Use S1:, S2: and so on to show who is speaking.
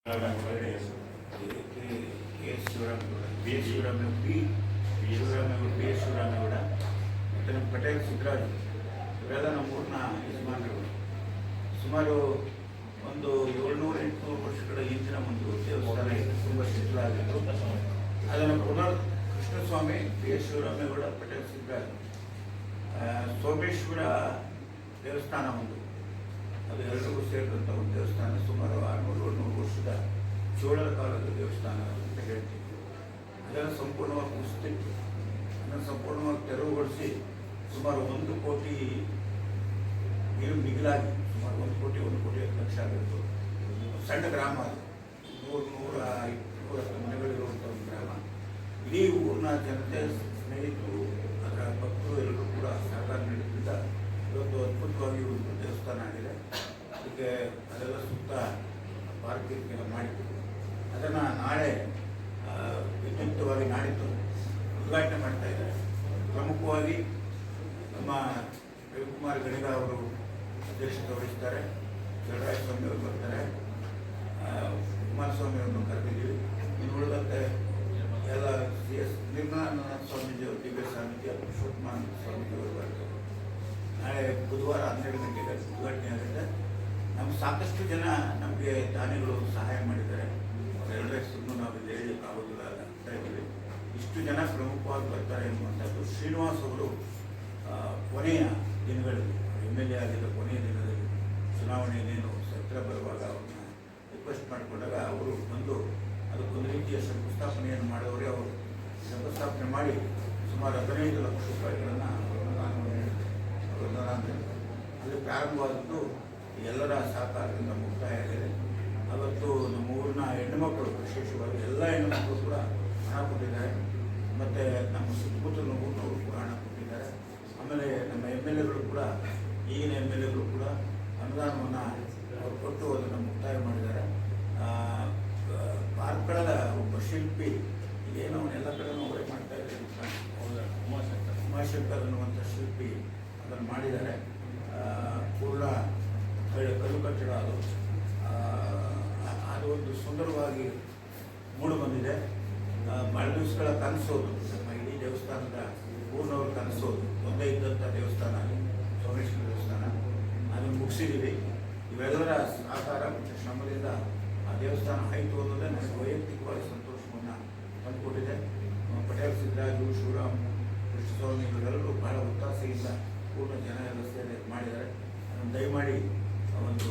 S1: ಶಿವರಾಮೇಗೌಡ ಮತ್ತು ನಮ್ಮ ಪಟೇಲ್ ಸಿದ್ದರಾಜು ಇವೆಲ್ಲ ನಮ್ಮೂರಿನ ಯಜಮಾನರು. ಸುಮಾರು ಒಂದು 700-800 ವರ್ಷಗಳ ಹಿಂದಿನ ಒಂದು ದೇವಸ್ಥಾನ ಇದೆ, ತುಂಬ ಶಿಥಿಲಾಗಿತ್ತು. ಅದನ್ನು ಪುನರ್ ಕೃಷ್ಣಸ್ವಾಮಿ, ಬಿ ಎಸ್ ಶಿವರಾಮೇಗೌಡ, ಪಟೇಲ್ ಸಿದ್ದರಾಜು, ಸೋಮೇಶ್ವರ ದೇವಸ್ಥಾನ ಒಂದು, ಅದು ಎಲ್ಲರಿಗೂ ಸೇರಿದಂಥ ಒಂದು ದೇವಸ್ಥಾನ. ಸುಮಾರು 600-700 ವರ್ಷದ ಚೋಳರ ಕಾಲದ ದೇವಸ್ಥಾನ ಅಂತ ಹೇಳ್ತಿತ್ತು. ಅದನ್ನು ಸಂಪೂರ್ಣವಾಗಿ ಕುಸಿತಿತ್ತು. ಅದನ್ನು ಸಂಪೂರ್ಣವಾಗಿ ತೆರವುಗೊಳಿಸಿ ಸುಮಾರು 1 ಕೋಟಿ ಮಿಗಿಲಾಗಿ ಸುಮಾರು 1 ಕೋಟಿ 1,50,00,000 ಆಗಿತ್ತು. ಸಣ್ಣ ಗ್ರಾಮ ಅದು, 100-120 ಮನೆಗಳಿರುವಂಥ ಒಂದು ಗ್ರಾಮ. ಇಡೀ ಊರಿನ ಜನತೆ, ಸ್ನೇಹಿತರು, ಅದರ ಭಕ್ತರು ಎಲ್ಲರೂ ಕೂಡ ಸಹಕಾರ ನೀಡುತ್ತಿದ್ದ ಇವತ್ತು ಅದ್ಭುತವಾಗಿ ಒಂದು ದೇವಸ್ಥಾನ ಆಗಿದೆ. ಅದಕ್ಕೆ ಅದೆಲ್ಲ ಸುತ್ತ ಪಾರ್ಕಿಂಗ್ ಮಾಡಿತ್ತು. ಅದನ್ನು ನಾಳೆ ವಿದ್ಯುಕ್ತವಾಗಿ ನಾಡಿದ್ದು ಉದ್ಘಾಟನೆ ಮಾಡ್ತಾ ಇದ್ದಾರೆ. ಪ್ರಮುಖವಾಗಿ ನಮ್ಮ ರವಿಕುಮಾರ್ ಗಣಿಗ ಅವರು ಅಧ್ಯಕ್ಷತೆ ವಹಿಸ್ತಾರೆ, ಚಲರಾಯ ಸ್ವಾಮಿ ಅವರು ಬರ್ತಾರೆ, ಕುಮಾರಸ್ವಾಮಿ ಅವರನ್ನು ಕರೆದಿದ್ದೀವಿ. ಇನ್ನು ಉಳಿದಂತೆ ಎಲ್ಲ CS ನಿರ್ಮಲಾನಂದ ಸ್ವಾಮೀಜಿ ಅವರು, ದಿವ್ಯ ಸ್ವಾಮೀಜಿ, ಪುರುಷೋತ್ತಮಾನಂದ ಸ್ವಾಮೀಜಿ ಅವರು ಬರ್ತಾರೆ. ನಾಳೆ ಬುಧವಾರ 12 ಗಂಟೆಗೆ ಉದ್ಘಾಟನೆ ಆಗುತ್ತೆ. ನಮ್ಮ ಸಾಕಷ್ಟು ಜನ ನಮಗೆ ದಾನಿಗಳು ಸಹಾಯ ಮಾಡಿದ್ದಾರೆ. ಅವರೆಲ್ಲರ ಹೆಸರು ನಾವು ಇಲ್ಲಿ ಹೇಳಲಿಕ್ಕೆ ಆಗೋದಿಲ್ಲ ಅಂತ ಇದ್ದೀವಿ. ಇಷ್ಟು ಜನ ಪ್ರಮುಖವಾಗಿ ಬರ್ತಾರೆ ಎನ್ನುವಂಥದ್ದು. ಶ್ರೀನಿವಾಸ್ ಅವರು ಕೊನೆಯ ದಿನಗಳಲ್ಲಿ, MLA ಆಗಿದ್ದ ಕೊನೆಯ ದಿನದಲ್ಲಿ ಚುನಾವಣೆ ಇನ್ನೇನು ಸತ್ರ ಬರುವಾಗ ಅವ್ರನ್ನ ರಿಕ್ವೆಸ್ಟ್ ಮಾಡಿಕೊಂಡಾಗ ಅವರು ಬಂದು ಅದಕ್ಕೊಂದು ರೀತಿಯ ಶಂಕುಸ್ಥಾಪನೆಯನ್ನು ಮಾಡಿದವರೇ. ಅವರು ಶಂಕುಸ್ಥಾಪನೆ ಮಾಡಿ ಸುಮಾರು 15 ಲಕ್ಷ ರೂಪಾಯಿಗಳನ್ನು ಅಲ್ಲಿ ಪ್ರಾರಂಭವಾದದ್ದು ಎಲ್ಲರ ಸಹಕಾರದಿಂದ ಮುಕ್ತಾಯ ಆಗಿದೆ. ಅವತ್ತು ನಮ್ಮ ಊರಿನ ಹೆಣ್ಣುಮಕ್ಕಳು, ವಿಶೇಷವಾಗಿ ಎಲ್ಲ ಹೆಣ್ಣುಮಕ್ಕಳು ಕೂಡ ಹಣ ಕೊಟ್ಟಿದ್ದಾರೆ. ಮತ್ತು ನಮ್ಮ ಸುತ್ತಮುತ್ತಲಿನ ಊರಿನವರು ಕೂಡ ಹಣ ಕೊಟ್ಟಿದ್ದಾರೆ. ಆಮೇಲೆ ನಮ್ಮ MLAಗಳು ಕೂಡ, ಈಗಿನ MLAಗಳು ಕೂಡ ಅನುದಾನವನ್ನು ಅವರು ಕೊಟ್ಟು ಅದನ್ನು ಮುಕ್ತಾಯ ಮಾಡಿದ್ದಾರೆ. ಕಾರ್ಕಳದ ಒಬ್ಬ ಶಿಲ್ಪಿ, ಏನೋ ಎಲ್ಲ ಕಡೆನೂ ಅವರೇ ಮಾಡ್ತಾ ಇದ್ದಾರೆ, ಉಮಾಶಂಕರ್ ಅನ್ನುವಂಥ ಶಿಲ್ಪಿ ಅದನ್ನು ಮಾಡಿದ್ದಾರೆ. ಪೂರ್ಣ ಕಲ್ಲು ಕಟ್ಟಡ ಅದು. ಅದು ಒಂದು ಸುಂದರವಾಗಿ ಮೂಡಿ ಬಂದಿದೆ. ಬಹಳ ದಿವಸಗಳ ಕನಸೋದು, ನಮ್ಮ ಇಡೀ ದೇವಸ್ಥಾನದ ಊರಿನವ್ರ ಕನಸೋದು. ಒಂದೇ ಇದ್ದಂಥ ದೇವಸ್ಥಾನ ಸೋಮೇಶ್ವರ ದೇವಸ್ಥಾನ, ಅದನ್ನು ಮುಗಿಸಿದ್ದೀವಿ. ಇವೆಲ್ಲರ ಸಹಕಾರ ಮತ್ತು ಶ್ರಮದಿಂದ ಆ ದೇವಸ್ಥಾನ ಆಯಿತು ಅನ್ನೋದೇ ನನಗೆ ವೈಯಕ್ತಿಕವಾಗಿ ಸಂತೋಷವನ್ನು ತಂದುಕೊಟ್ಟಿದೆ. ಪಟೇಲ್ ಸಿದ್ದರಾಜು, ಶಿವರಾಮ್, ಕೃಷ್ಣಸ್ವಾಮಿ ಇವರೆಲ್ಲರೂ ಬಹಳ ಒತ್ತಾಸೆಯಿಂದ ಪೂರ್ಣ ಜನ ಎಲ್ಲ ಸೇರಿ ಮಾಡಿದ್ದಾರೆ. ಅದನ್ನು ದಯಮಾಡಿ ಒಂದು